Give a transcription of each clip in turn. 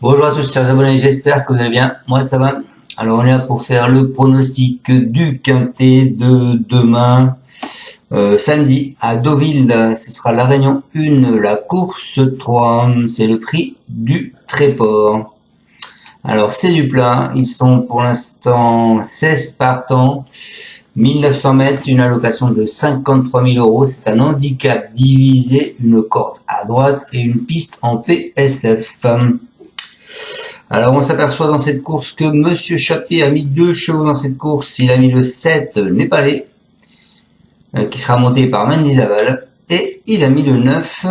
Bonjour à tous chers abonnés, j'espère que vous allez bien, moi ça va. Alors on est là pour faire le pronostic du quintet de demain, samedi à Deauville. Ce sera la réunion 1, la course 3, c'est le prix du Tréport. Alors c'est du plat, ils sont pour l'instant 16 partants, 1900 mètres, une allocation de 53 000 €, c'est un handicap divisé, une corde à droite et une piste en PSF. Alors on s'aperçoit dans cette course que Monsieur Chappé a mis 2 chevaux dans cette course. Il a mis le 7 Népalais, qui sera monté par Mendizaval, et il a mis le 9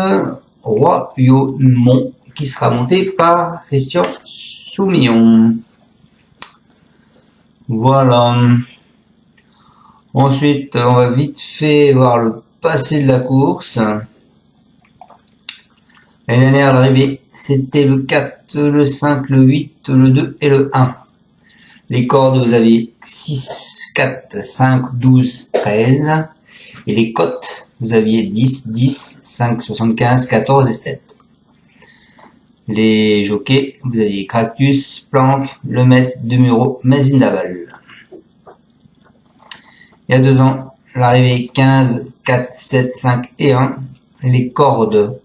Royaumont, qui sera monté par Christian Soumillon. Voilà. Ensuite, on va vite fait voir le passé de la course. L'année dernière, l'arrivée, c'était le 4, le 5, le 8, le 2 et le 1. Les cordes, vous aviez 6, 4, 5, 12, 13. Et les cotes, vous aviez 10, 10, 5, 75, 14 et 7. Les jockeys, vous aviez Cactus, Planck, Lemaitre, Demuro, Mazindaval. Il y a 2 ans, l'arrivée 15, 4, 7, 5 et 1. Les cordes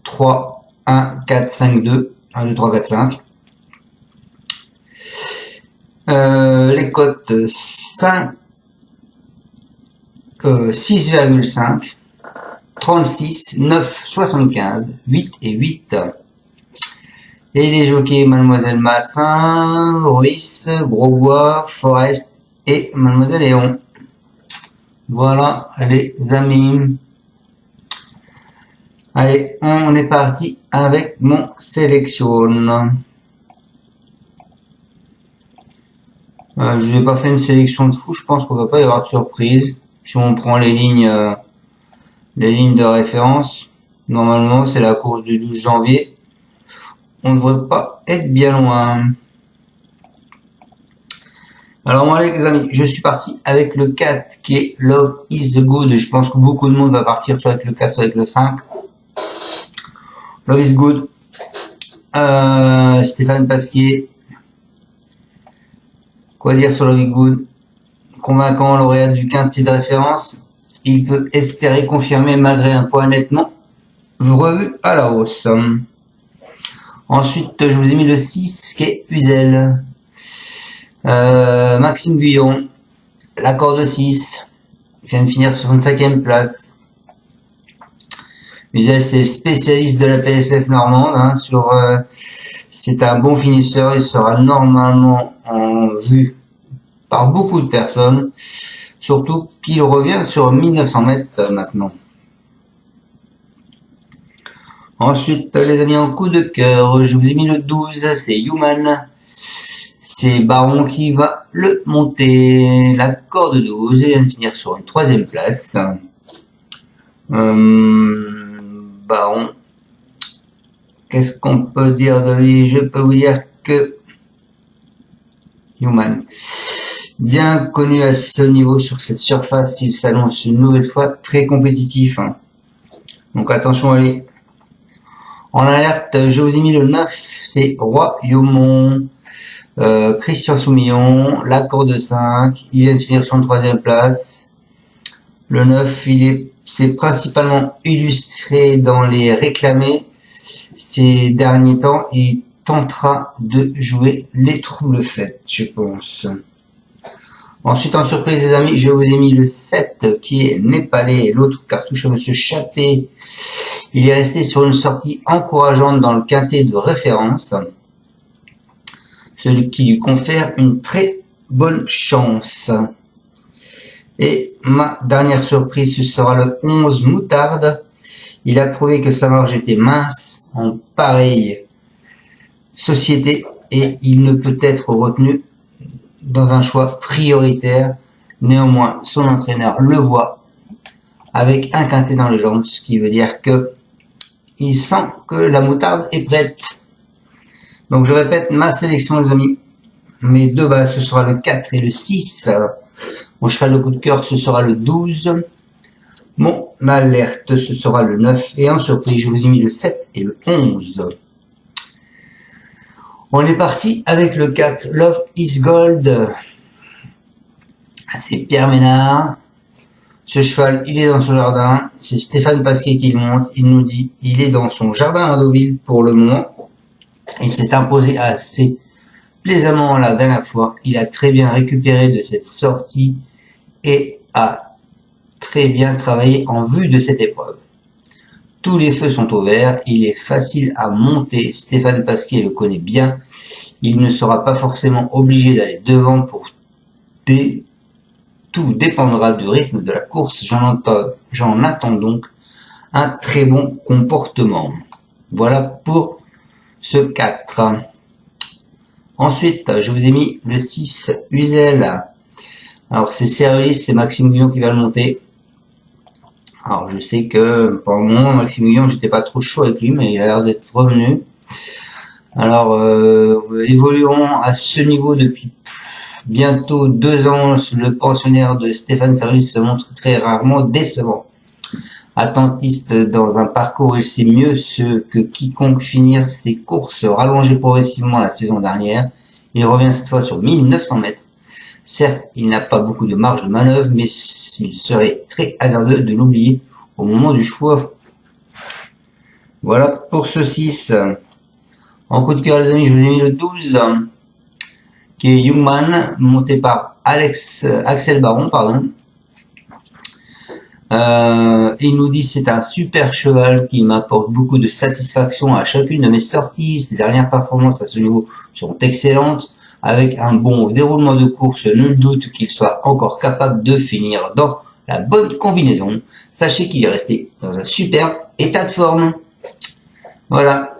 3, 1, 4, 5, 2, 1, 2, 3, 4, 5. Les cotes 5, 6,5, 36, 9, 75, 8 et 8. Et les jockeys Mademoiselle Massin, Ruiz, Grosbois, Forest et Mademoiselle Léon. Voilà les amis. Allez, on est parti avec mon sélection. Je n'ai pas fait une sélection de fou, je pense qu'on va pas y avoir de surprise. Si on prend les lignes de référence, normalement c'est la course du 12 janvier. On ne devrait pas être bien loin. Alors moi les amis, je suis parti avec le 4 qui est Love is Good. Je pense que beaucoup de monde va partir soit avec le 4, soit avec le 5. Love is Good. Stéphane Pasquier. Quoi dire sur Love is Good? Convaincant lauréat du quintet de référence. Il peut espérer confirmer malgré un poids nettement revu à la hausse. Ensuite, je vous ai mis le 6 qui est Uzel. Maxime Guyon. La corde 6. Il vient de finir sur une 5e place. Uzel, c'est le spécialiste de la PSF normande. C'est un bon finisseur. Il sera normalement en vue par beaucoup de personnes. Surtout qu'il revient sur 1900 mètres maintenant. Ensuite, les amis, en coup de cœur, je vous ai mis le 12. C'est Human. C'est Baron qui va le monter. La corde 12. Il vient de finir sur une 3e place. Baron, qu'est-ce qu'on peut dire de lui? Je peux vous dire que Human, bien connu à ce niveau sur cette surface, il s'annonce une nouvelle fois très compétitif. Donc attention à lui. En alerte, je vous ai mis le 9, c'est Royaumont. Christian Soumillon, la corde 5, il vient de finir sur une 3e place. Le 9, c'est principalement illustré dans les réclamés. Ces derniers temps, il tentera de jouer les troubles faites, je pense. Ensuite, en surprise, les amis, je vous ai mis le 7 qui est Népalais, l'autre cartouche à Monsieur Chappé. Il est resté sur une sortie encourageante dans le quintet de référence, celui qui lui confère une très bonne chance. Et ma dernière surprise, ce sera le 11 Moutarde. Il a prouvé que sa marge était mince en pareille société et il ne peut être retenu dans un choix prioritaire. Néanmoins, son entraîneur le voit avec un quintet dans les jambes, ce qui veut dire que il sent que la moutarde est prête. Donc je répète ma sélection les amis. Mes deux bases, ce sera le 4 et le 6. Mon cheval de coup de cœur, ce sera le 12. Mon alerte, ce sera le 9. Et en surprise, je vous ai mis le 7 et le 11. On est parti avec le 4 Love is Gold. C'est Pierre Ménard. Ce cheval, il est dans son jardin. C'est Stéphane Pasquier qui le monte. Il nous dit, il est dans son jardin à Deauville pour le moment. Il s'est imposé assez plaisamment la dernière fois. Il a très bien récupéré de cette sortie et a très bien travaillé en vue de cette épreuve. Tous les feux sont au vert. Il est facile à monter. Stéphane Pasquier le connaît bien. Il ne sera pas forcément obligé d'aller devant pour tout dépendra du rythme de la course. J'en attends donc un très bon comportement. Voilà pour ce 4. Ensuite, je vous ai mis le 6 Uzel. Alors c'est Cérélis, c'est Maxime Guillon qui va le monter. Alors je sais que pour le moment, Maxime Guillon, j'étais pas trop chaud avec lui, mais il a l'air d'être revenu. Alors évoluons à ce niveau depuis bientôt 2 ans. Le pensionnaire de Stéphane Cérélis se montre très rarement décevant. Attentiste dans un parcours, il sait mieux ce que quiconque finir ses courses rallongées progressivement la saison dernière. Il revient cette fois sur 1900 mètres. Certes, il n'a pas beaucoup de marge de manœuvre, mais il serait très hasardeux de l'oublier au moment du choix. Voilà pour ce 6. En coup de cœur, les amis, je vous ai mis le 12, qui est Youngman, monté par Axel Baron, pardon. Il nous dit c'est un super cheval qui m'apporte beaucoup de satisfaction à chacune de mes sorties. Ses dernières performances à ce niveau sont excellentes. Avec un bon déroulement de course, nul doute qu'il soit encore capable de finir dans la bonne combinaison. Sachez qu'il est resté dans un super état de forme. Voilà.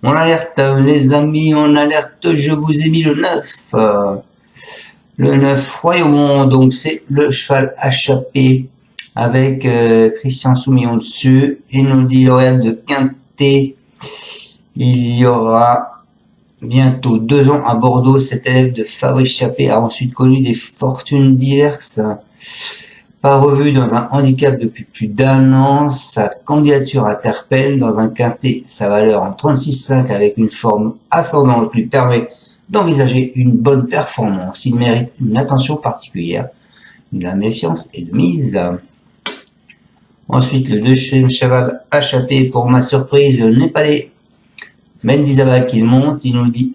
On alerte, les amis, on alerte, je vous ai mis le 9. Le 9 Royaumont, donc c'est le cheval HAP avec Christian Soumillon dessus. Et nous dit L'Oréal de Quintet. Il y aura bientôt 2 ans à Bordeaux. Cet élève de Fabrice Chappé a ensuite connu des fortunes diverses. Pas revu dans un handicap depuis plus d'1 an, sa candidature interpelle. Dans un quintet, sa valeur en 36,5 avec une forme ascendante lui permet d'envisager une bonne performance. Il mérite une attention particulière. La méfiance est de mise. Ensuite, le 2 cheval échappé pour ma surprise, le Népalais Mendizabal qui monte. Il nous dit,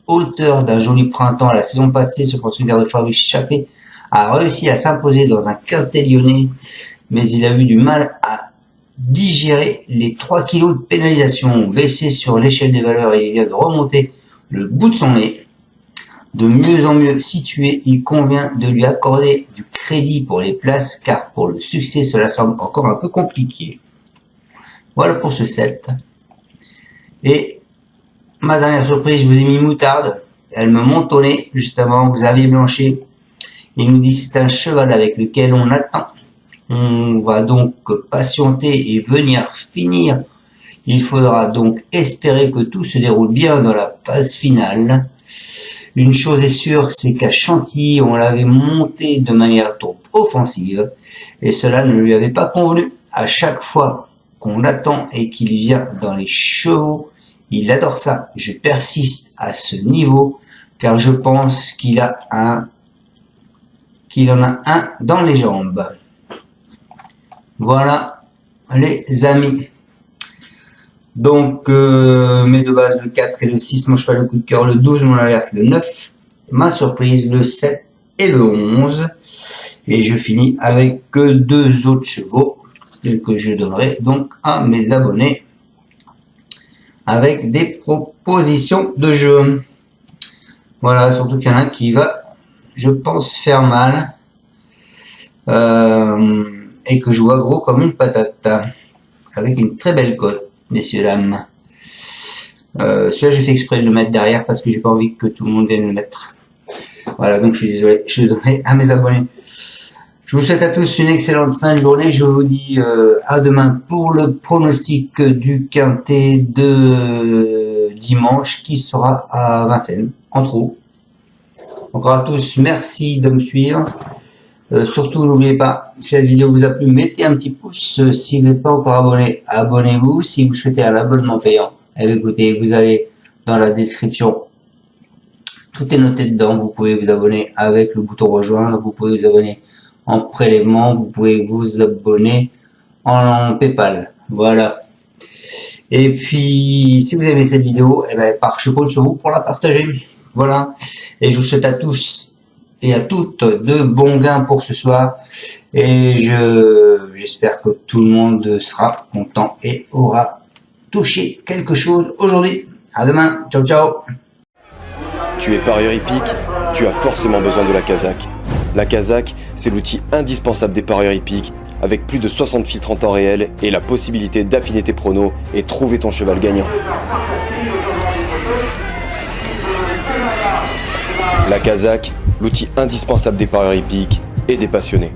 auteur d'un joli printemps la saison passée, ce pensionnaire de Fabrice Chappé a réussi à s'imposer dans un quintet lyonnais, mais il a eu du mal à digérer les 3 kilos de pénalisation. Baissé sur l'échelle des valeurs, et il vient de remonter le bout de son nez. De mieux en mieux situé, il convient de lui accorder du crédit pour les places, car pour le succès, cela semble encore un peu compliqué. Voilà pour ce 7. Et ma dernière surprise, je vous ai mis Moutarde. Elle me monte au nez, justement, Xavier Blanchet. Il nous dit c'est un cheval avec lequel on attend. On va donc patienter et venir finir. Il faudra donc espérer que tout se déroule bien dans la phase finale. Une chose est sûre, c'est qu'à Chantilly, on l'avait monté de manière trop offensive et cela ne lui avait pas convenu. À chaque fois qu'on l'attend et qu'il vient dans les chevaux, il adore ça. Je persiste à ce niveau car je pense qu'il en a un dans les jambes. Voilà les amis. Donc mes deux bases, le 4 et le 6, mon cheval le coup de cœur, le 12, mon alerte, le 9, ma surprise, le 7 et le 11. Et je finis avec 2 autres chevaux que je donnerai donc à mes abonnés avec des propositions de jeu. Voilà, surtout qu'il y en a un qui va, je pense, faire mal et que je vois gros comme une patate avec une très belle cote, messieurs dames. Celui-là j'ai fait exprès de le mettre derrière parce que j'ai pas envie que tout le monde vienne le mettre. Voilà, donc je suis désolé, je le donnerai à mes abonnés. Je vous souhaite à tous une excellente fin de journée. Je vous dis à demain pour le pronostic du quintet de dimanche qui sera à Vincennes, en Trou. Encore à tous, merci de me suivre. Surtout, n'oubliez pas, si cette vidéo vous a plu, mettez un petit pouce. Si vous n'êtes pas encore abonné, abonnez-vous. Si vous souhaitez un abonnement payant, écoutez, vous allez dans la description. Tout est noté dedans. Vous pouvez vous abonner avec le bouton rejoindre. Vous pouvez vous abonner en prélèvement. Vous pouvez vous abonner en PayPal. Voilà. Et puis, si vous aimez cette vidéo, je compte sur vous pour la partager. Voilà. Et je vous souhaite à tous et à toutes de bons gains pour ce soir. Et j'espère que tout le monde sera content et aura touché quelque chose aujourd'hui. À demain. Ciao, ciao. Tu es parieur hippique, tu as forcément besoin de la Kazakh. La Kazakh, c'est l'outil indispensable des parieurs hippiques, avec plus de 60 filtres en temps réel et la possibilité d'affiner tes pronos et trouver ton cheval gagnant. La Kazakh, l'outil indispensable des parieurs hippiques et des passionnés.